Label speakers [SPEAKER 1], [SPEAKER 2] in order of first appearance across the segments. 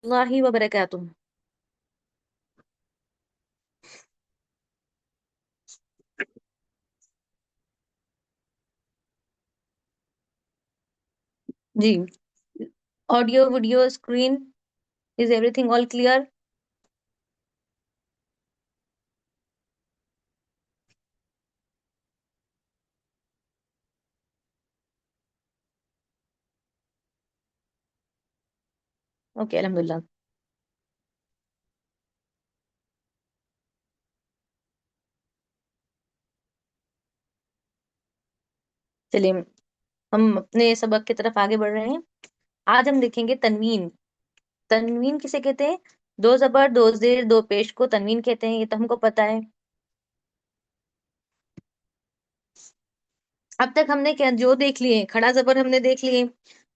[SPEAKER 1] अल्लाहि व बरकातुहू। जी। Audio video screen is everything all clear? Okay, अल्हम्दुलिल्लाह। चलिए, हम अपने सबक की तरफ आगे बढ़ रहे हैं। आज हम देखेंगे तनवीन। तनवीन किसे कहते हैं? दो जबर, दो जेर, दो पेश को तनवीन कहते हैं, ये तो हमको पता है। अब तक हमने क्या जो देख लिए, खड़ा जबर हमने देख लिए,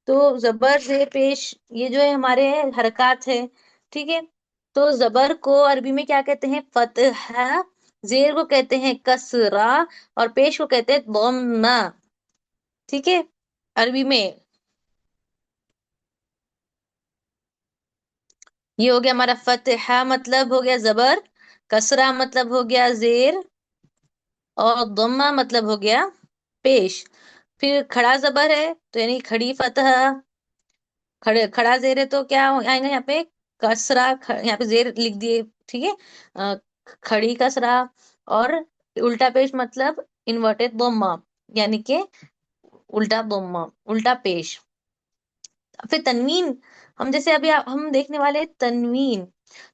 [SPEAKER 1] तो जबर जेर पेश ये जो है हमारे हरकत है। ठीक है। तो जबर को अरबी में क्या कहते हैं? फतहा। जेर को कहते हैं कसरा। और पेश को कहते हैं दम्मा। ठीक है। अरबी में ये हो गया हमारा फतहा, मतलब हो गया जबर। कसरा मतलब हो गया जेर। और दम्मा मतलब हो गया पेश। फिर खड़ा जबर है तो यानी खड़ी फतहा। खड़े खड़ा जेर है तो क्या आएगा यहाँ पे? कसरा। यहाँ पे जेर लिख दिए। ठीक है। अ, खड़ी कसरा। और उल्टा पेश मतलब इन्वर्टेड दम्मा, यानी कि उल्टा दम्मा, उल्टा पेश। फिर तनवीन। हम जैसे अभी हम देखने वाले हैं तनवीन।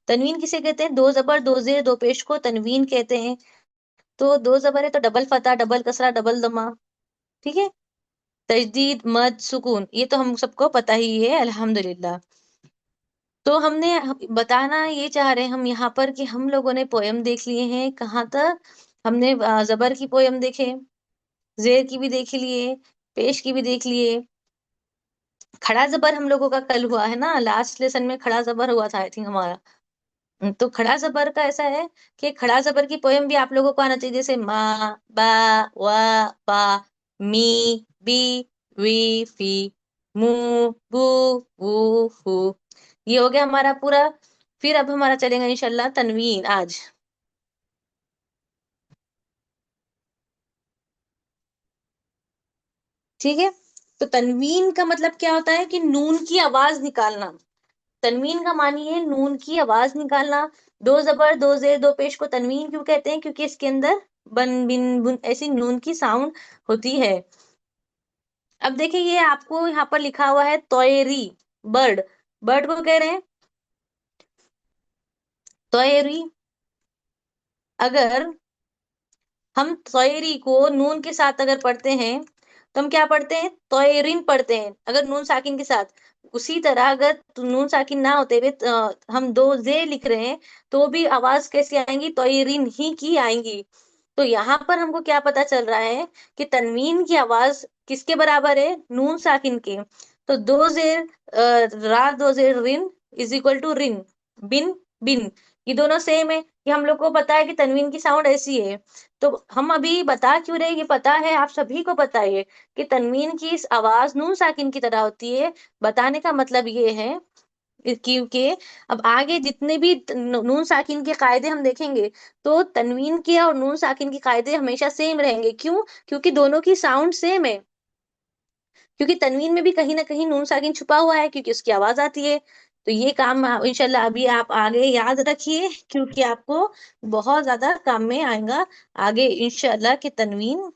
[SPEAKER 1] तनवीन किसे कहते हैं? दो जबर, दो जेर, दो पेश को तनवीन कहते हैं। तो दो जबर है तो डबल फतह, डबल कसरा, डबल दमा। ठीक है। तजदीद, मद, सुकून, ये तो हम सबको पता ही है अल्हम्दुलिल्लाह। तो हमने बताना ये चाह रहे हैं हम यहाँ पर कि हम लोगों ने पोयम देख लिए हैं कहाँ तक? हमने जबर की पोयम देखे, जेर की भी देख लिए, पेश की भी देख लिए। खड़ा जबर हम लोगों का कल हुआ है ना, लास्ट लेसन में खड़ा जबर हुआ था आई थिंक हमारा। तो खड़ा जबर का ऐसा है कि खड़ा जबर की पोयम भी आप लोगों को आना चाहिए, जैसे मा, बा, वा, पा, मी, बी, वी, फी, मू, बू, वू, फू। ये हो गया हमारा पूरा। फिर अब हमारा चलेगा इंशाल्लाह तनवीन आज। ठीक है। तो तनवीन का मतलब क्या होता है? कि नून की आवाज निकालना। तनवीन का मानिए नून की आवाज निकालना। दो जबर, दो जेर, दो पेश को तनवीन क्यों कहते हैं? क्योंकि इसके अंदर बन, बिन, बुन ऐसी नून की साउंड होती है। अब देखिए ये आपको यहाँ पर लिखा हुआ है तोयरी, बर्ड। बर्ड को कह रहे हैं तोयरी। अगर हम तोयरी को नून के साथ अगर पढ़ते हैं तो हम क्या पढ़ते हैं? तोयरिन पढ़ते हैं अगर नून साकिन के साथ। उसी तरह अगर नून साकिन ना होते हुए हम दो जे लिख रहे हैं तो भी आवाज कैसी आएंगी? तोयरिन ही की आएंगी। तो यहाँ पर हमको क्या पता चल रहा है कि तनवीन की आवाज किसके बराबर है? नून साकिन के। तो दो जेर रा, दो जेर रिन इज इक्वल टू रिन। बिन, बिन, ये दोनों सेम है। ये हम लोग को पता है कि तनवीन की साउंड ऐसी है। तो हम अभी बता क्यों रहे? ये पता है, आप सभी को पता है कि तनवीन की इस आवाज नून साकिन की तरह होती है। बताने का मतलब ये है क्योंकि अब आगे जितने भी नून साकिन के कायदे हम देखेंगे तो तनवीन के और नून साकिन के कायदे हमेशा सेम रहेंगे। क्यों? क्योंकि दोनों की साउंड सेम है। क्योंकि तनवीन में भी कहीं ना कहीं नून साकिन छुपा हुआ है क्योंकि उसकी आवाज आती है। तो ये काम इंशाल्लाह अभी आप आगे याद रखिए क्योंकि आपको बहुत ज्यादा काम में आएगा आगे इंशाल्लाह। कि तनवीन,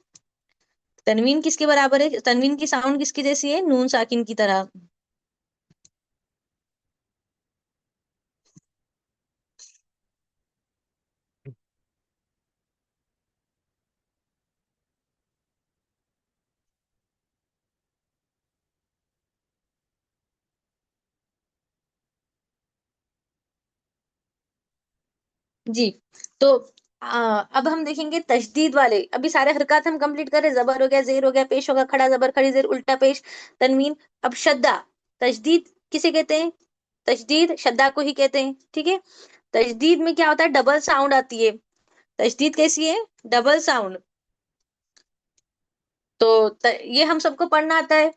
[SPEAKER 1] तनवीन किसके बराबर है? तनवीन की साउंड किसकी जैसी है? नून साकिन की तरह। जी। तो अब हम देखेंगे तशदीद वाले। अभी सारे हरकत हम कंप्लीट करें, जबर हो गया, जेर हो गया, पेश होगा, खड़ा जबर, खड़ी जेर, उल्टा पेश, तनवीन। अब शद्दा। तशदीद किसे कहते हैं? तशदीद शद्दा को ही कहते हैं। ठीक है। तशदीद में क्या होता है? डबल साउंड आती है। तशदीद कैसी है? Double sound. तो ये हम सबको पढ़ना आता है।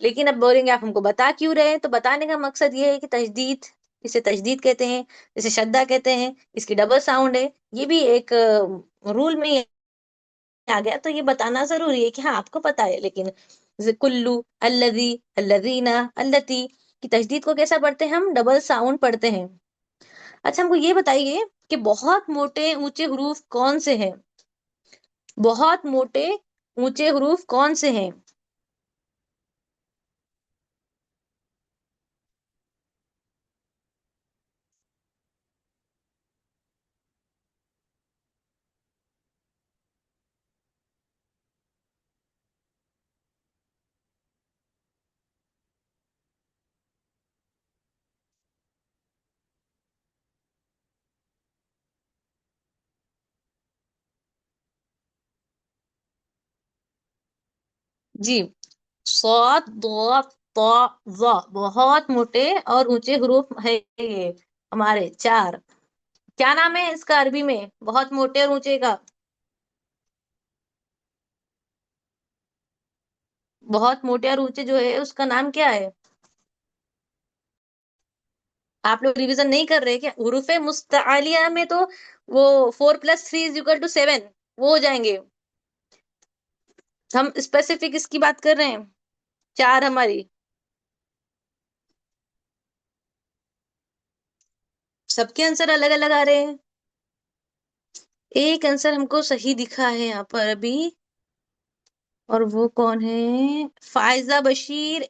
[SPEAKER 1] लेकिन अब बोलेंगे आप हमको बता क्यों रहे हैं? तो बताने का मकसद ये है कि तशदीद इसे तजदीद कहते हैं, इसे शद्दा कहते हैं, इसकी डबल साउंड है। ये भी एक रूल में ही आ गया, तो ये बताना जरूरी है कि हाँ आपको पता है। लेकिन जैसे कुल्लू, अल्लजी, अल्लजीना, अल्लती की तजदीद को कैसा पढ़ते हैं हम? डबल साउंड पढ़ते हैं। अच्छा हमको ये बताइए कि बहुत मोटे ऊंचे हरूफ कौन से हैं? बहुत मोटे ऊंचे हरूफ कौन से हैं? जी, सौद दो तो ज़, बहुत मोटे और ऊंचे हरूफ है ये हमारे चार। क्या नाम है इसका अरबी में, बहुत मोटे और ऊंचे का? बहुत मोटे और ऊंचे जो है उसका नाम क्या है? आप लोग रिवीजन नहीं कर रहे क्या? हुरूफे मुस्तआलिया में तो वो 4+3 = 7 वो हो जाएंगे। हम स्पेसिफिक इसकी बात कर रहे हैं, चार हमारी। सबके आंसर अलग अलग आ रहे हैं। एक आंसर हमको सही दिखा है यहाँ पर अभी, और वो कौन है? फायजा बशीर,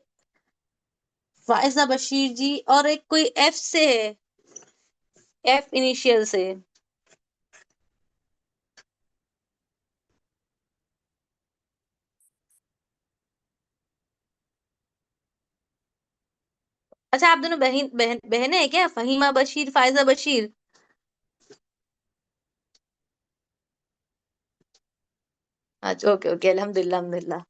[SPEAKER 1] फायजा बशीर जी। और एक कोई एफ से है, एफ इनिशियल से। अच्छा आप दोनों बहन बहन बहनें हैं क्या? फहीमा बशीर, फायजा बशीर। अच्छा ओके ओके, अल्हम्दुलिल्लाह अल्हम्दुलिल्लाह।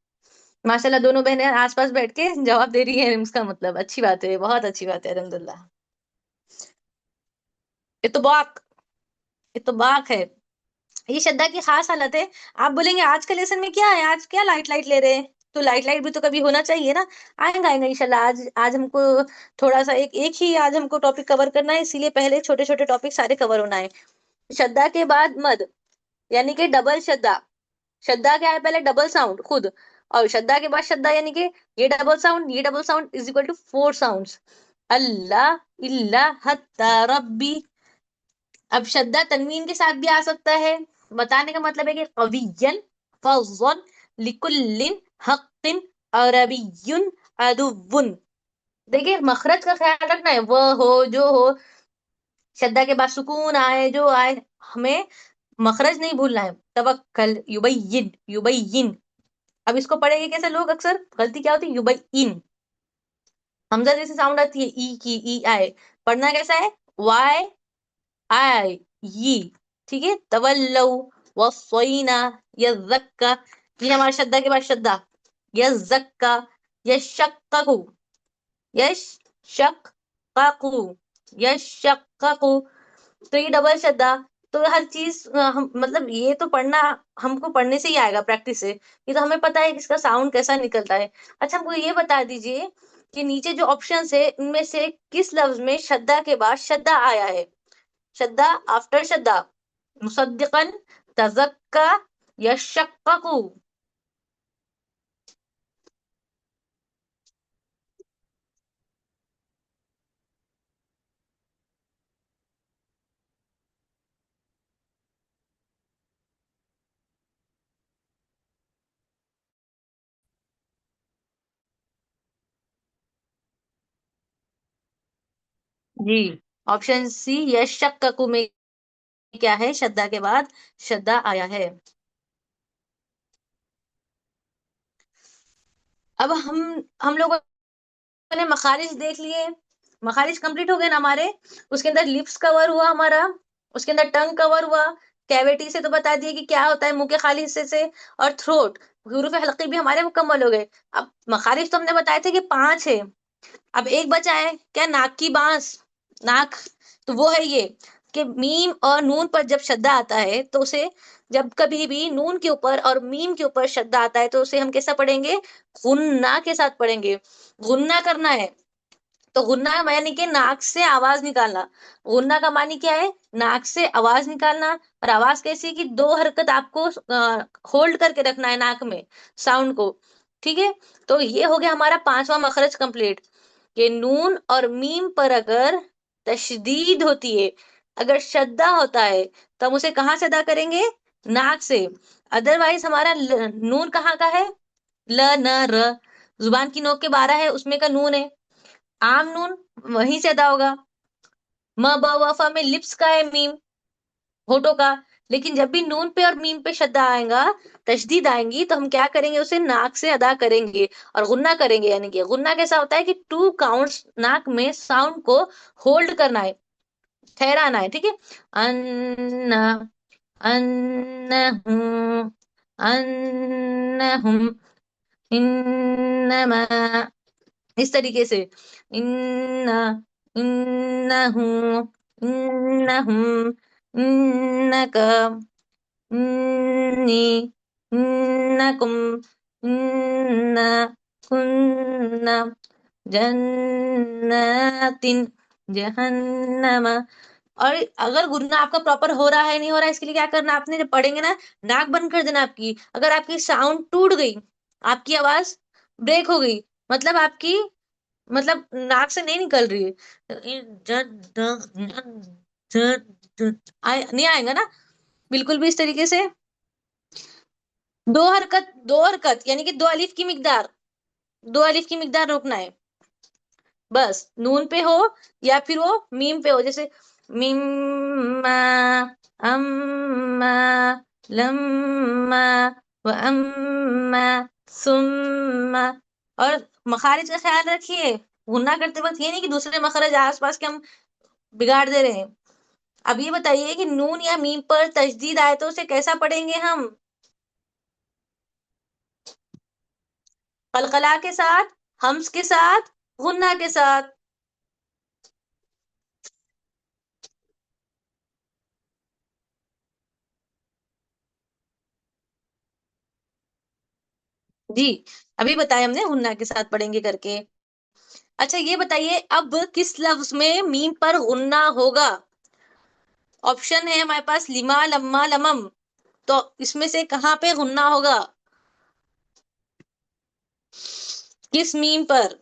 [SPEAKER 1] माशाल्लाह दोनों बहनें आसपास बैठ के जवाब दे रही हैं, इसका मतलब अच्छी बात है, बहुत अच्छी बात है, अल्हम्दुलिल्लाह। इत्तबाक, इत्तबाक है, ये श्रद्धा की खास हालत है। आप बोलेंगे आज के लेसन में क्या है, आज क्या लाइट लाइट ले रहे हैं? तो लाइट लाइट भी तो कभी होना चाहिए ना। आएंगे आएंगे इंशाल्लाह। आज आज हमको थोड़ा सा एक एक ही आज हमको टॉपिक कवर करना है, इसीलिए पहले छोटे छोटे टॉपिक सारे कवर होना है। श्रद्धा के बाद मद, यानी कि डबल श्रद्धा। श्रद्धा क्या है? पहले डबल साउंड खुद, और श्रद्धा के बाद श्रद्धा, यानी कि ये डबल साउंड, ये double sound is equal to 4 sounds. अल्लाह, इल्ला, हत्ता, रब्बी। अब श्रद्धा तनवीन के साथ भी आ सकता है। बताने का मतलब है कि कवियन, फज़्ल, लिकुल्लिन, हक्किन, अरबियुन, अदुव्वुन। देखिए मखरज का ख्याल रखना है, वह हो जो हो, श्रद्धा के बाद सुकून आए जो आए, हमें मखरज नहीं भूलना है। तवक्कल, युबय्यिन, युबय्यिन। अब इसको पढ़ेंगे कैसे लोग? अक्सर गलती क्या होती है? युबय्यिन, हमजा जैसे साउंड आती है ई की, ई आए। पढ़ना कैसा है? वाई आई, ये। ठीक है, तवल्लौ, वस्सैना, यज़क्का। ये हमारा श्रद्धा के बाद श्रद्धा। यज़क्का, यशक्ककु, यशक्ककु, यशक्ककु। तो ये डबल श्रद्धा। तो हर चीज हम मतलब ये तो पढ़ना हमको पढ़ने से ही आएगा, प्रैक्टिस से। ये तो हमें पता है कि इसका साउंड कैसा निकलता है। अच्छा हमको ये बता दीजिए कि नीचे जो ऑप्शंस है उनमें से किस लफ्ज में श्रद्धा के बाद श्रद्धा आया है? श्रद्धा आफ्टर श्रद्धा, मुसद्दिकन, तज़क्का, यशक्ककु। जी, ऑप्शन सी यशक्ककु में क्या है? श्रद्धा के बाद श्रद्धा आया है। अब हम लोगों ने मखारिज देख लिए। मखारिज कंप्लीट हो गए ना हमारे। उसके अंदर लिप्स कवर हुआ हमारा, उसके अंदर टंग कवर हुआ। कैविटी से तो बता दिए कि क्या होता है, मुंह के खाली हिस्से से। और थ्रोट, हुरूफ हल्की भी हमारे मुकम्मल हो गए। अब मखारिज तो हमने बताए थे कि 5 है। अब एक बचा है क्या? नाक की बांस, नाक। तो वो है ये कि मीम और नून पर जब शद्दा आता है तो उसे, जब कभी भी नून के ऊपर और मीम के ऊपर शद्दा आता है तो उसे हम कैसा पढ़ेंगे? गुन्ना के साथ पढ़ेंगे, गुन्ना करना है। तो गुन्ना यानी कि नाक से आवाज निकालना। गुन्ना का मानी क्या है? नाक से आवाज निकालना। और आवाज कैसी कि दो हरकत आपको होल्ड करके रखना है नाक में साउंड को। ठीक है, तो ये हो गया हमारा पांचवा मखरज कंप्लीट। कि नून और मीम पर अगर तशदीद होती है, अगर शद्दा होता है, तो हम उसे कहाँ से अदा करेंगे? नाक से। अदरवाइज हमारा नून कहाँ का है? ल न र, जुबान की नोक के 12 है उसमें का नून है, आम नून, वहीं से अदा होगा। म ब वफा में लिप्स का है मीम, होठों का। लेकिन जब भी नून पे और मीम पे शद्दा आएगा, तशदीद आएंगी, तो हम क्या करेंगे? उसे नाक से अदा करेंगे और गुन्ना करेंगे। यानी कि गुन्ना कैसा होता है कि 2 काउंट्स नाक में साउंड को होल्ड करना है, ठहराना है। ठीक है, अन्ना, अन्नहुम, अन्नहुम, इन्नमा, इस तरीके से। इन्ना, इन्नहु, इन्नहुम, इन्नका, इन्नी, इन्नकुम, इन्ना, कुन्ना, जन्नातिन, जहन्नमा। और अगर गुरना आपका प्रॉपर हो रहा है नहीं हो रहा है, इसके लिए क्या करना आपने? जब पढ़ेंगे ना, नाक बंद कर देना आपकी। अगर आपकी साउंड टूट गई, आपकी आवाज ब्रेक हो गई, मतलब आपकी, मतलब नाक से नहीं निकल रही है, नहीं आएगा ना बिल्कुल भी इस तरीके से। दो हरकत यानी कि 2 अलिफ की मिकदार, 2 अलिफ की मिकदार रोकना है बस। नून पे हो या फिर वो मीम पे हो, जैसे मिम्मा, अम्मा, लम्मा, व अम्मा, सुम्मा। और मखारिज का ख्याल रखिए, गुन्ना करते वक्त ये नहीं कि दूसरे मखरज आसपास के हम बिगाड़ दे रहे हैं। अब ये बताइए कि नून या मीम पर तशदीद आए तो उसे कैसा पढ़ेंगे हम? कलकला के साथ, हम्स के साथ, गुन्ना के साथ। जी, अभी बताया हमने गुन्ना के साथ पढ़ेंगे करके। अच्छा ये बताइए, अब किस लफ्ज में मीम पर गुन्ना होगा? ऑप्शन है हमारे पास लिमा, लम्मा, लमम। तो इसमें से कहाँ पे गुन्ना होगा? किस मीम पर?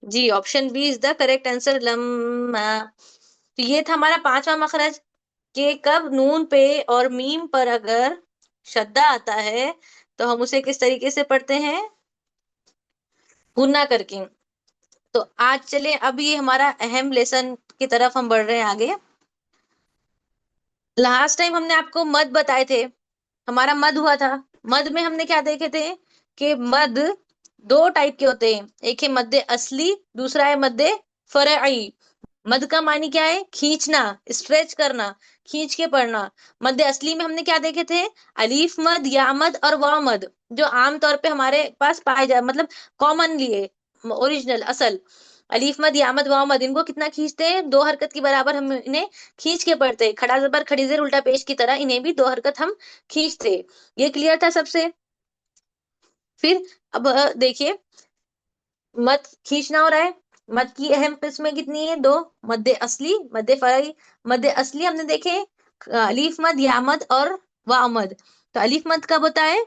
[SPEAKER 1] जी, option B is the correct answer, लम्मा। तो ये था हमारा पांचवा मखरज, कि कब नून पे और मीम पर अगर शद्दा आता है, तो हम उसे किस तरीके से पढ़ते हैं? गुन्ना करके। तो आज चले, अब ये हमारा अहम लेसन की तरफ हम बढ़ रहे हैं आगे। लास्ट टाइम हमने आपको मद बताए थे, हमारा मद हुआ था। मद में हमने क्या देखे थे? कि मद 2 टाइप के होते हैं, एक है मद्दे असली, दूसरा है मद्दे फरई। मद का मानी क्या है? खींचना, स्ट्रेच करना, खींच के पढ़ना। मद्दे असली में हमने क्या देखे थे? अलीफ मद, या मद और वाव मद, जो आमतौर पे हमारे पास पाए जाए, मतलब कॉमनली है, ओरिजिनल असल। अलीफ मद, या मद, वाव मद, इनको कितना खींचते हैं? 2 हरकत की बराबर हम इन्हें खींच के पढ़ते हैं। खड़ा जबर खड़ी जेर उल्टा पेश की तरह इन्हें भी 2 हरकत हम खींचते हैं। ये क्लियर था सबसे? फिर अब देखिए, मद खींचना हो रहा है। मद की अहम किस्में कितनी है? 2, मद्दे असली, मद्दे फरई। मद्दे असली हमने देखे अलीफ मद, या मद और वाव मद। तो अलीफ मद कब होता है?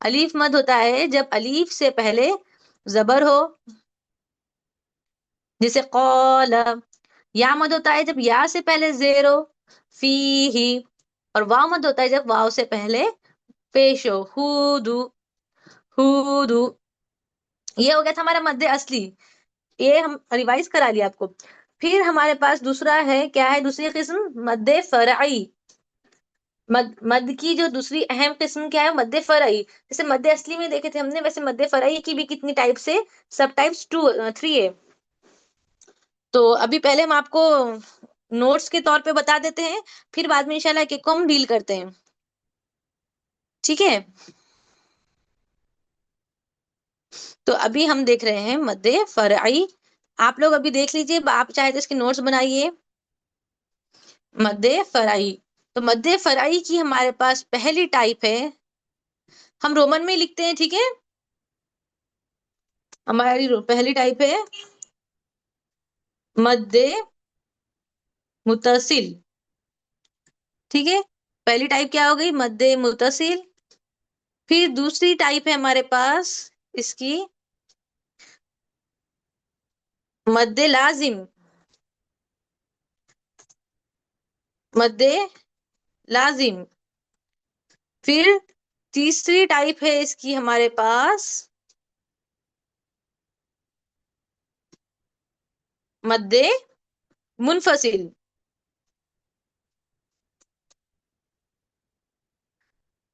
[SPEAKER 1] अलीफ मद होता है जब अलीफ से पहले जबर हो, जैसे कौला। या मद होता है जब या से पहले जेर हो, फी ही। और वाव मद होता है जब वाव से पहले पेश हो, हुदू, हुदू। ये हो गया था हमारा मद्दे असली, ये हम रिवाइज करा लिया आपको। फिर हमारे पास दूसरा है, क्या है दूसरी किस्म? मद्दे फरई। मद की जो दूसरी अहम किस्म क्या है? मद्दे फरई। जैसे मद्दे असली में देखे थे हमने, वैसे मद्दे फरई की भी कितनी टाइप से? सब टाइप्स 3 है। तो अभी पहले हम आपको नोट्स के तौर पे बता देते हैं, फिर बाद में इंशाल्लाह एक को हम डील करते हैं। ठीक है, तो अभी हम देख रहे हैं मद्दे फरई। आप लोग अभी देख लीजिए, आप चाहे तो इसके नोट्स बनाइए। मध्य फराई। तो मध्य फराई की हमारे पास पहली टाइप है, हम रोमन में लिखते हैं, ठीक है। हमारी पहली टाइप है मध्य मुतसिल, ठीक है। पहली टाइप क्या हो गई, मध्य मुतसिल। फिर दूसरी टाइप है हमारे पास इसकी मध्य लाजिम, मध्य लाजिम। फिर तीसरी टाइप है इसकी हमारे पास मध्य मुनफसिल,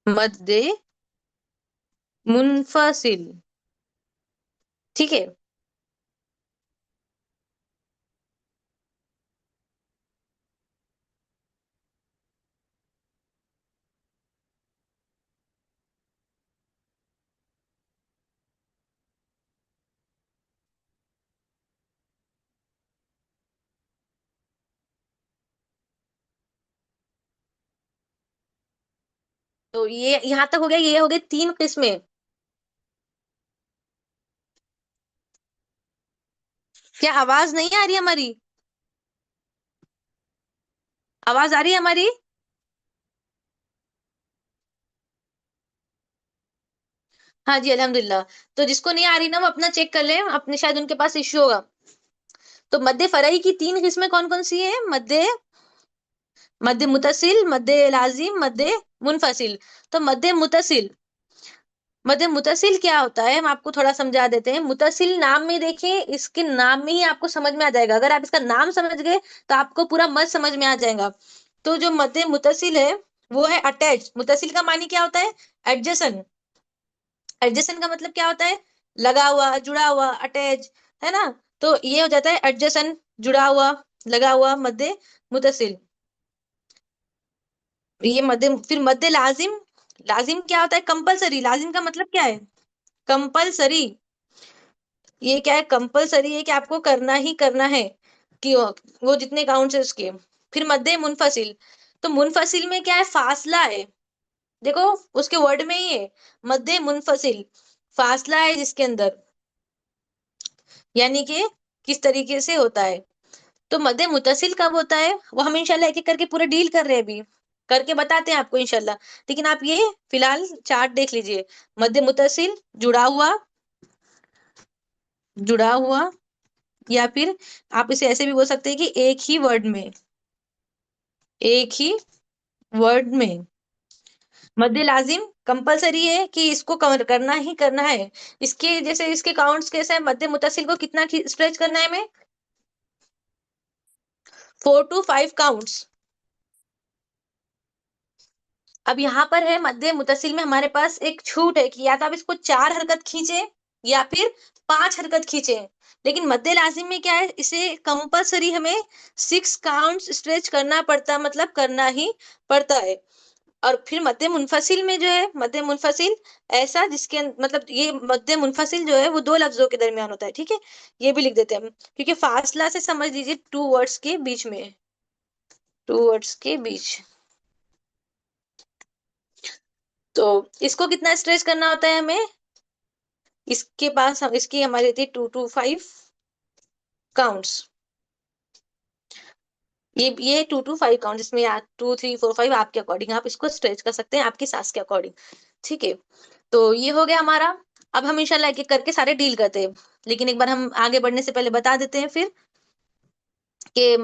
[SPEAKER 1] मध्य मुनफसिल, ठीक है। तो ये यहाँ तक हो गया, ये हो गए तीन किस्में। क्या आवाज नहीं आ रही हमारी? आवाज आ रही है हमारी? हाँ जी अल्हम्दुलिल्लाह। तो जिसको नहीं आ रही ना वो अपना चेक कर ले, अपने शायद उनके पास इश्यू होगा। तो मध्य फराई की तीन किस्में कौन कौन सी है, मध्य, मध्य मुतसिल, मध्य लाजिम, मध्य मुनफसिल। तो मध्य मुतसिल, मध्य मुतसिल क्या होता है हम आपको थोड़ा समझा देते हैं। मुतसिल नाम में देखिए, इसके नाम में ही आपको समझ में आ जाएगा, अगर आप इसका नाम समझ गए तो आपको पूरा मत समझ में आ जाएगा। तो जो मध्य मुतसिल है वो है अटैच। मुतसिल का मानी क्या होता है, एडजेसन। एडजेसन का मतलब क्या होता है, लगा हुआ, जुड़ा हुआ, अटैच, है ना। तो ये हो जाता है एडजेसन, जुड़ा हुआ, लगा हुआ, मध्य मुतसिल। ये मध्य। फिर मध्य लाजिम, लाजिम क्या होता है, कंपलसरी। लाजिम का मतलब क्या है, कंपलसरी। ये क्या है, कंपलसरी है कि आपको करना ही करना है, कि वो जितने काउंट्स है उसके। फिर मध्य मुनफसिल। तो मुनफसिल में क्या है, फासला है। देखो उसके वर्ड में ही है, मध्य मुनफसिल, फासला है जिसके अंदर, यानी कि किस तरीके से होता है। तो मध्य मुतसिल कब होता है वो हम इंशाल्लाह एक एक करके पूरे डील कर रहे हैं अभी, करके बताते हैं आपको इंशाल्लाह। लेकिन आप ये फिलहाल चार्ट देख लीजिए। मध्य मुतसिल, जुड़ा हुआ, जुड़ा हुआ, या फिर आप इसे ऐसे भी बोल सकते हैं कि एक ही वर्ड में, एक ही वर्ड में। मध्य लाजिम कंपलसरी है कि इसको कवर करना ही करना है। इसके जैसे इसके काउंट्स कैसे हैं, मध्य मुतसिल को कितना स्ट्रेच करना है हमें, 4 to 5 काउंट्स। अब यहाँ पर है मध्य मुतसिल में हमारे पास एक छूट है कि या तो आप इसको 4 हरकत खींचे या फिर 5 हरकत खींचे। लेकिन मध्य लाजिम में क्या है, इसे कंपलसरी हमें 6 काउंट्स स्ट्रेच करना पड़ता, मतलब करना ही पड़ता है। और फिर मध्य मुनफसिल में जो है, मध्य मुनफसिल ऐसा जिसके मतलब ये मध्य मुनफसिल जो है वो दो लफ्जों के दरमियान होता है, ठीक है। ये भी लिख देते हैं हम, क्योंकि फासला से समझ लीजिए टू वर्ड्स के बीच में, टू वर्ड्स के बीच। तो इसको कितना स्ट्रेच करना होता है हमें, इसके पास हम इसकी हमारी थी 2 to 5 काउंट्स। ये 2 to 5 काउंट, इसमें 2 3 4 5 आपके अकॉर्डिंग आप इसको स्ट्रेच कर सकते हैं, आपकी सास के अकॉर्डिंग, ठीक है। तो ये हो गया हमारा। अब हम इंशाल्लाह एक एक करके सारे डील करते हैं। लेकिन एक बार हम आगे बढ़ने से पहले बता देते हैं फिर कि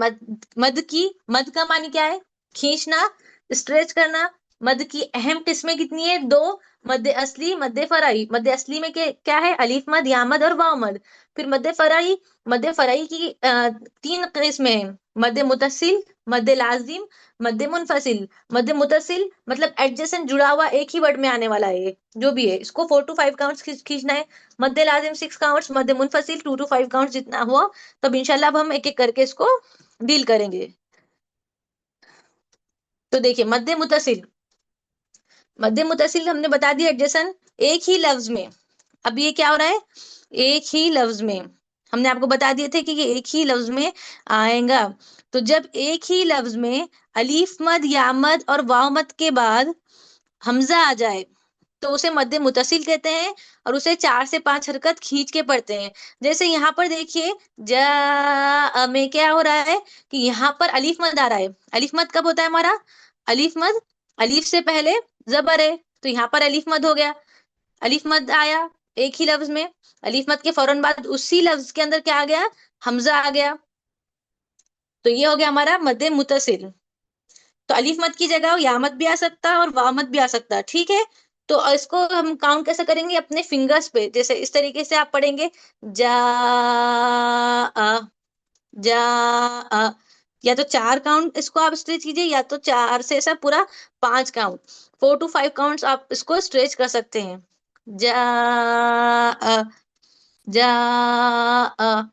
[SPEAKER 1] मध का मानी क्या है, खींचना, स्ट्रेच करना। मध की अहम किस्में कितनी है, दो, मध्य असली, मध्य फराई। मध्य असली में क्या है, अलीफ मद, या मद और वाव मद। फिर मध्य फराई, मध्य फराई की 3 किस्में हैं, मध्य मुतसिल, मध्य लाजिम, मध्य मुनफसिल। मध्य मुतसिल मतलब एडजेसेंट, जुड़ा हुआ, एक ही वर्ड में आने वाला है, ये जो भी है इसको 4 to 5 काउंट्स खींचना है। मध्य लाजिम 6 काउंट्स, मध्य मुनफसिल 2 to 5 काउंट्स, जितना हुआ। तब इंशाल्लाह अब हम एक एक करके इसको डील करेंगे। तो देखिए मध्य मुतसिल, मध्य मुतसिल हमने बता दिया एडजेसन, एक ही लफ्ज में। अब ये क्या हो रहा है, एक ही लफ्ज में हमने आपको बता दिए थे कि ये एक ही लफ्ज में आएगा। तो जब एक ही लफ्ज में अलीफ मद या मद और वाव मद के बाद हमजा आ जाए तो उसे मद्दे मुतसिल कहते हैं, और उसे 4 से 5 हरकत खींच के पढ़ते हैं। जैसे यहाँ पर देखिए, जा में क्या हो रहा है कि यहाँ पर अलीफ मद आ रहा है। अलीफ मद कब होता है हमारा? अलीफ मद, अलीफ से पहले जबर है, तो यहाँ पर अलीफ मद हो गया। अलीफ मद आया एक ही लफ्ज में, अलीफ मद के फौरन बाद उसी लफ्ज के अंदर क्या आ गया? हमजा आ गया। तो ये हो गया हमारा मद्दे मुतसिल। तो अलीफ मद की जगह या मद भी आ सकता है और वाव मद भी आ सकता है, ठीक है। तो इसको हम काउंट कैसे करेंगे? अपने फिंगर्स पे, जैसे इस तरीके से आप पढ़ेंगे, जा जा आ। या तो 4 काउंट इसको आप स्ट्रेच कीजिए, या तो 4 से ऐसा पूरा 5 काउंट, 4 to 5 काउंट्स आप इसको स्ट्रेच कर सकते हैं। जा आ, जा आ,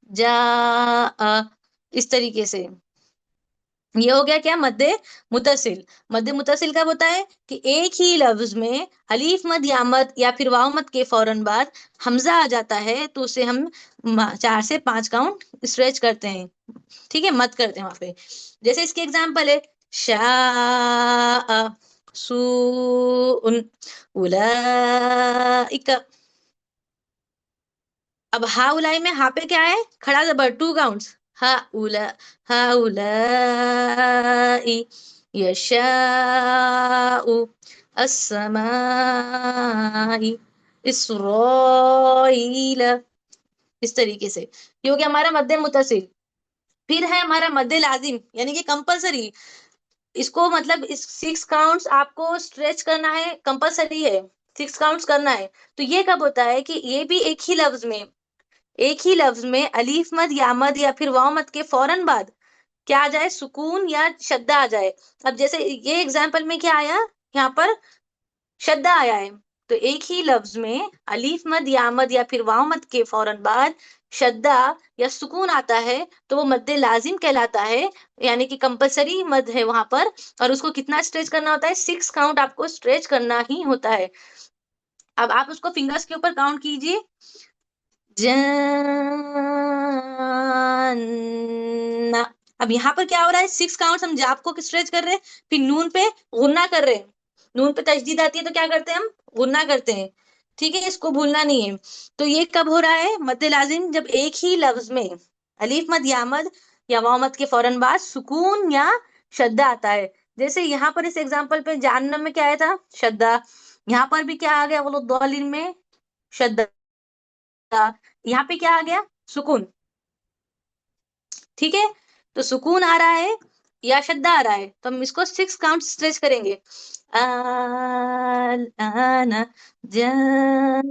[SPEAKER 1] जा आ, इस तरीके से। ये हो गया क्या? मद्दे मुतसिल। मद्दे मुतसिल कब होता है कि एक ही लफ्ज में अलीफ मद या मद या फिर वाव मद के फौरन बाद हमजा आ जाता है, तो उसे हम 4 से 5 काउंट स्ट्रेच करते हैं, ठीक है, मत करते हैं वहां पे। जैसे इसके एग्जाम्पल है, शाह सून उलाइका। अब हा उलाई में हा पे क्या है? खड़ा जबर, 2 काउंट्स। हा उला, हा उलाई, यशाउ, अस्समाई, इसराइल। इस तरीके से ये हो गया हमारा मद्दे मुतसिल। फिर है हमारा मद्दे लाजिम, यानी कि कंपलसरी। इसको मतलब इस 6 काउंट्स आपको स्ट्रेच करना है, कंपलसरी है, 6 काउंट्स करना है। तो ये कब होता है कि ये भी एक ही लफ्ज में, एक ही लफ्ज में अलीफ मद या मद या फिर वाव मद के फौरन बाद क्या आ जाए? सुकून या शद्दा आ जाए। अब जैसे ये एग्जाम्पल में क्या आया? यहाँ पर शद्दा आया है। तो एक ही लफ्ज में अलीफ मद या मद या फिर वाव मद के फौरन बाद शद्दा या सुकून आता है, तो वो मद्दे लाजिम कहलाता है, यानी कि कंपलसरी मद है वहां पर। और उसको कितना स्ट्रेच करना होता है? 6 काउंट आपको स्ट्रेच करना ही होता है। अब आप उसको फिंगर्स के ऊपर काउंट कीजिए। जन्ना। अब यहाँ पर क्या हो रहा है? 6 काउंट्स हम जाप को स्ट्रेच कर रहे हैं, फिर नून पे गुन्ना कर रहे हैं। नून पे तशदीद आती है तो क्या करते हैं? हम गुन्ना करते हैं, ठीक है, इसको भूलना नहीं है। तो ये कब हो रहा है मद्दे लाजिम? जब एक ही लफ्ज में अलीफ मद या मद या वाव मद के फौरन बाद सुकून या शद्दा आता है। जैसे यहाँ पर इस एग्जांपल पे जहन्नम में क्या आया था? शद्दा। यहाँ पर भी क्या आ गया? वो लोग दौलिन में शद्दा। यहाँ पे क्या आ गया? सुकून, ठीक है। तो सुकून आ रहा है या शद्दा आ रहा है, तो हम इसको 6 काउंट स्ट्रेच करेंगे। आना जन्नुन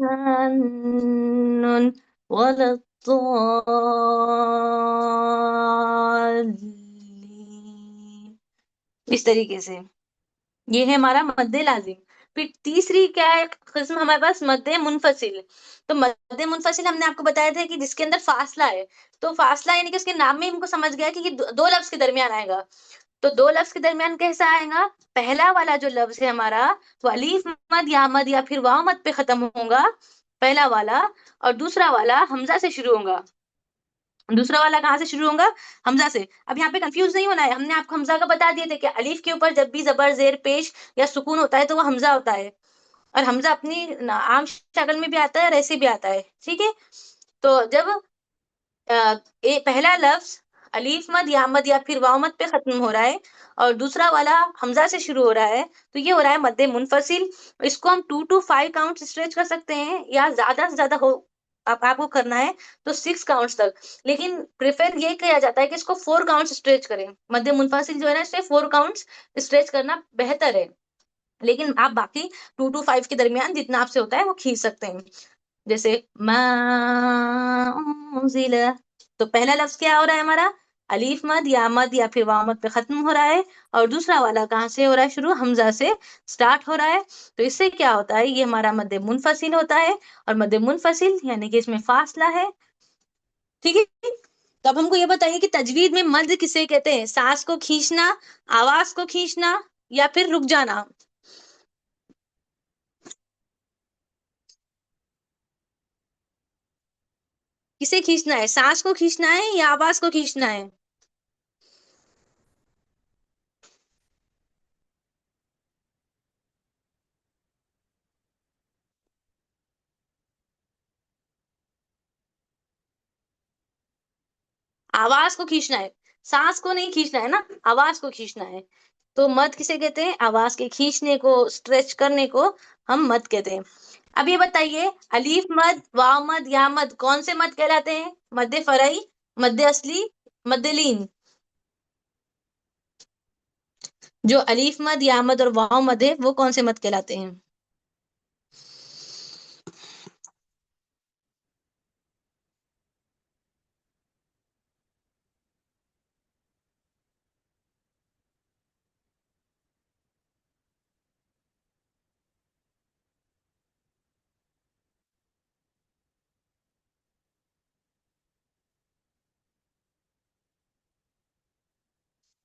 [SPEAKER 1] वलद्दालिन। इस तरीके से ये है हमारा मद्दे लाजिम। फिर तीसरी क्या है किस्म हमारे पास? मद्दे मुनफसिल। तो मद्दे मुनफसिल हमने आपको बताया था कि जिसके अंदर फासला है। तो फासला यानी कि उसके नाम में ही हमको समझ गया कि ये दो लफ्ज के दरमियान आएगा। तो दो लफ्ज के दरमियान कैसा आएगा? पहला वाला जो लफ्ज है हमारा, वो अलीफ मद या मद या फिर वाव मद पे खत्म होगा, पहला वाला। और दूसरा वाला हमजा से शुरू होगा। दूसरा वाला कहाँ से शुरू होगा? हमजा से। अब यहाँ पे कंफ्यूज नहीं होना है, हमने आपको हमजा का बता दिए थे कि अलीफ के ऊपर जब भी जबर जेर पेश या सुकून होता है तो वो हमजा होता है। और हमजा अपनी आम शक्ल में भी आता है और ऐसे भी आता है, ठीक है। तो जब पहला लफ्ज अलीफ मद या मद या फिर वाव मद पे खत्म हो रहा है और दूसरा वाला हमजा से शुरू हो रहा है, तो ये हो रहा है मद्दे मुनफसिल। इसको हम 2 to 5 काउंट स्ट्रेच कर सकते हैं, या ज्यादा से ज्यादा हो आपको करना है तो 6 काउंट्स तक। लेकिन प्रेफर ये किया जाता है कि इसको 4 काउंट स्ट्रेच करें। मध्य मुनफसिल जो है ना, इसे 4 काउंट्स स्ट्रेच करना बेहतर है। लेकिन आप बाकी 2 to 5 के दरमियान जितना आपसे होता है वो खींच सकते हैं। जैसे माउजिला, तो पहला लफ्ज क्या हो रहा है हमारा? अलीफ मद या फिर वाव मद पे खत्म हो रहा है, और दूसरा वाला कहाँ से हो रहा है शुरू? हमजा से स्टार्ट हो रहा है। तो इससे क्या होता है? ये हमारा मद्दे मुनफसिल होता है। और मद्दे मुनफसिल यानी कि इसमें फासला है, ठीक है। तो अब हमको ये बताइए कि तजवीद में मद किसे कहते हैं? सांस को खींचना, आवाज को खींचना, या फिर रुक जाना? किसे खींचना है, सांस को खींचना है या आवाज को खींचना है? आवाज को खींचना है, सांस को नहीं खींचना है ना, आवाज को खींचना है। तो मद किसे कहते हैं? आवाज के खींचने को, स्ट्रेच करने को हम मद कहते हैं। अब ये बताइए, अलीफ मद, वाव मद, या मद कौन से मद कहलाते हैं? मध्य फरई, मध्य असली, मध्य लीन। जो अलीफ मद, या मद और वाव मद है वो कौन से मद कहलाते हैं?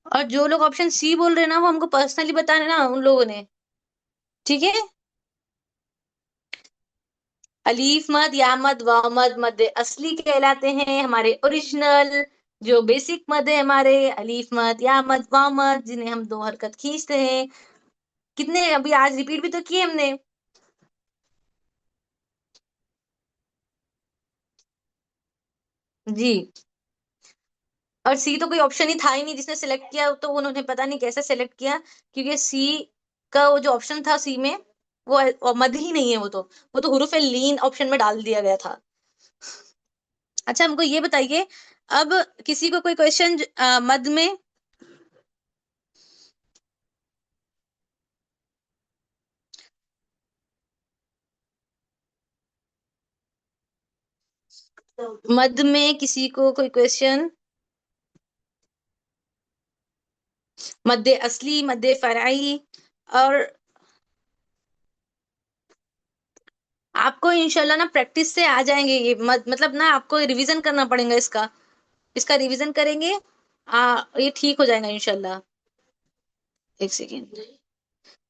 [SPEAKER 1] और जो लोग ऑप्शन सी बोल रहे हैं ना, वो हमको पर्सनली बताना ना उन लोगों ने, ठीक है? अलीफ मद, या मद, वाव मद मद असली कहलाते हैं, हमारे ओरिजिनल। जो बेसिक मद है हमारे, अलीफ मद, या मद, वाव मद, जिन्हें हम दो हरकत खींचते हैं। कितने अभी आज रिपीट भी तो किए हमने। जी। और सी तो कोई ऑप्शन ही था ही नहीं, जिसने सिलेक्ट किया तो उन्होंने पता नहीं कैसे सिलेक्ट किया, क्योंकि सी का वो जो ऑप्शन था सी में, वो मद ही नहीं है, वो तो हुरूफ लीन ऑप्शन में डाल दिया गया था। अच्छा हमको ये बताइए, अब किसी को कोई क्वेश्चन मद में। मद में किसी को कोई क्वेश्चन, मध्य असली, मध्य फराई, और आपको इंशाल्लाह ना प्रैक्टिस से आ जाएंगे ये मद, मतलब ना आपको रिवीजन करना पड़ेगा इसका। इसका रिवीजन करेंगे, ये ठीक हो जाएगा इंशाल्लाह। एक सेकेंड।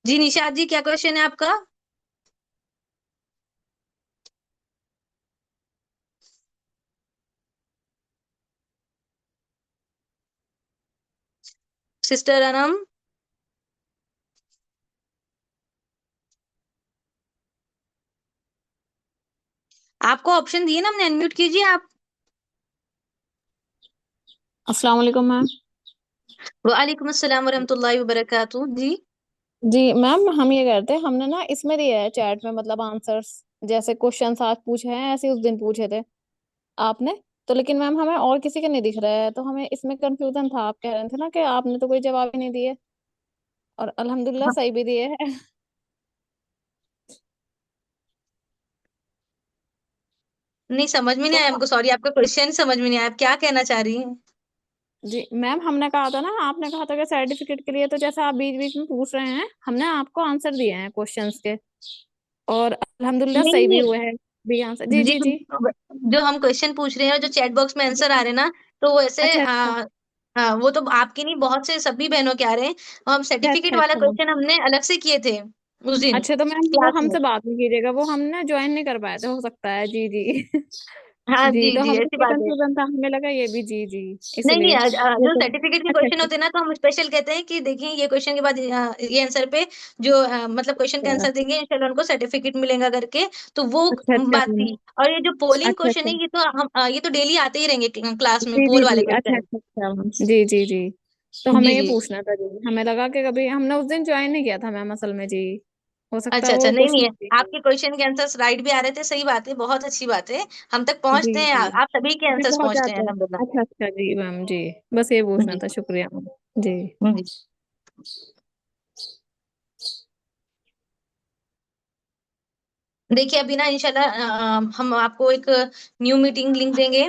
[SPEAKER 1] जी निशाद जी, क्या क्वेश्चन है आपका? सिस्टर अनम, आपको ऑप्शन दिए ना हमने, अनम्यूट कीजिए आप।
[SPEAKER 2] अस्सलाम वालेकुम मैम।
[SPEAKER 1] वालेकुम अस्सलाम वरहमतुल्लाहि वबरकातुहू जी।
[SPEAKER 2] जी मैम, हम ये कहते हैं, हमने ना इसमें दिया है चैट में, मतलब आंसर्स जैसे क्वेश्चन आज पूछे हैं ऐसे ही उस दिन पूछे थे आपने। तो लेकिन मैम हमें और किसी के नहीं दिख रहा है, तो हमें इसमें कंफ्यूजन था। आप कह रहे थे ना कि आपने तो कोई जवाब ही नहीं दिए, और अल्हम्दुलिल्लाह
[SPEAKER 1] हाँ,
[SPEAKER 2] सही भी दिए हैं।
[SPEAKER 1] नहीं समझ में नहीं
[SPEAKER 2] तो
[SPEAKER 1] आया हमको, सॉरी, आपका क्वेश्चन समझ में नहीं आया, आप क्या कहना चाह रही हैं?
[SPEAKER 2] जी मैम, हमने कहा था ना, आपने कहा था कि सर्टिफिकेट के लिए, तो जैसा आप बीच बीच में पूछ रहे हैं, हमने आपको आंसर दिए हैं क्वेश्चंस के, और अल्हम्दुलिल्लाह
[SPEAKER 1] नहीं
[SPEAKER 2] सही भी
[SPEAKER 1] नहीं,
[SPEAKER 2] हुए हैं भी आंसर। जी
[SPEAKER 1] जी
[SPEAKER 2] जी जी।
[SPEAKER 1] जो हम क्वेश्चन पूछ रहे हैं और जो चैट बॉक्स में आंसर आ रहे हैं ना, तो वो ऐसे
[SPEAKER 2] अच्छा अच्छा
[SPEAKER 1] हाँ, वो तो आपकी नहीं, बहुत से सभी बहनों के आ रहे हैं। और हम
[SPEAKER 2] अच्छा
[SPEAKER 1] सर्टिफिकेट
[SPEAKER 2] अच्छा
[SPEAKER 1] वाला
[SPEAKER 2] अच्छा।
[SPEAKER 1] क्वेश्चन हमने अलग से किए थे उस दिन
[SPEAKER 2] अच्छा तो मैम वो
[SPEAKER 1] क्लास में।
[SPEAKER 2] हमसे बात नहीं कीजिएगा, वो हम ना ज्वाइन नहीं कर पाए थे, हो सकता है। जी जी।
[SPEAKER 1] हाँ
[SPEAKER 2] जी,
[SPEAKER 1] जी
[SPEAKER 2] तो
[SPEAKER 1] जी,
[SPEAKER 2] हमें
[SPEAKER 1] ऐसी
[SPEAKER 2] ये
[SPEAKER 1] बात है।
[SPEAKER 2] कंफ्यूजन था, हमें लगा ये भी। जी जी,
[SPEAKER 1] नहीं नहीं,
[SPEAKER 2] इसलिए वो
[SPEAKER 1] जो
[SPEAKER 2] तो।
[SPEAKER 1] सर्टिफिकेट के
[SPEAKER 2] अच्छा
[SPEAKER 1] क्वेश्चन
[SPEAKER 2] अच्छा
[SPEAKER 1] होते हैं ना, तो हम स्पेशल कहते हैं कि देखिए ये क्वेश्चन के बाद ये आंसर पे जो मतलब क्वेश्चन का
[SPEAKER 2] अच्छा
[SPEAKER 1] आंसर देंगे इंशाल्लाह उनको सर्टिफिकेट मिलेगा करके। तो वो
[SPEAKER 2] अच्छा अच्छा
[SPEAKER 1] बात थी। और ये जो पोलिंग
[SPEAKER 2] अच्छा
[SPEAKER 1] क्वेश्चन
[SPEAKER 2] अच्छा।
[SPEAKER 1] है, ये तो हम ये तो डेली आते ही रहेंगे क्लास में,
[SPEAKER 2] जी जी
[SPEAKER 1] पोल वाले
[SPEAKER 2] जी, अच्छा
[SPEAKER 1] क्वेश्चन।
[SPEAKER 2] अच्छा अच्छा। जी जी जी। तो हमें
[SPEAKER 1] जी
[SPEAKER 2] ये
[SPEAKER 1] जी।
[SPEAKER 2] पूछना था जी, हमें लगा कि कभी हमने उस दिन ज्वाइन नहीं किया था मैम असल में। जी, हो सकता है
[SPEAKER 1] अच्छा अच्छा,
[SPEAKER 2] वो
[SPEAKER 1] नहीं
[SPEAKER 2] कुछ
[SPEAKER 1] नहीं है,
[SPEAKER 2] नहीं।
[SPEAKER 1] आपके क्वेश्चन के आंसर्स राइट भी आ रहे थे, सही बात है, बहुत अच्छी बात है। हम तक
[SPEAKER 2] जी
[SPEAKER 1] पहुंचते हैं,
[SPEAKER 2] जी
[SPEAKER 1] आप सभी के
[SPEAKER 2] जी,
[SPEAKER 1] आंसर्स
[SPEAKER 2] बहुत
[SPEAKER 1] पहुंचते हैं
[SPEAKER 2] ज्यादा।
[SPEAKER 1] अल्हम्दुलिल्लाह।
[SPEAKER 2] अच्छा अच्छा जी मैम जी, बस ये पूछना
[SPEAKER 1] जी
[SPEAKER 2] था, शुक्रिया मैम। जी
[SPEAKER 1] जी। देखिए अभी ना इंशाल्लाह हम आपको एक न्यू मीटिंग लिंक देंगे,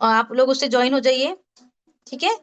[SPEAKER 1] और आप लोग उससे ज्वाइन हो जाइए, ठीक है?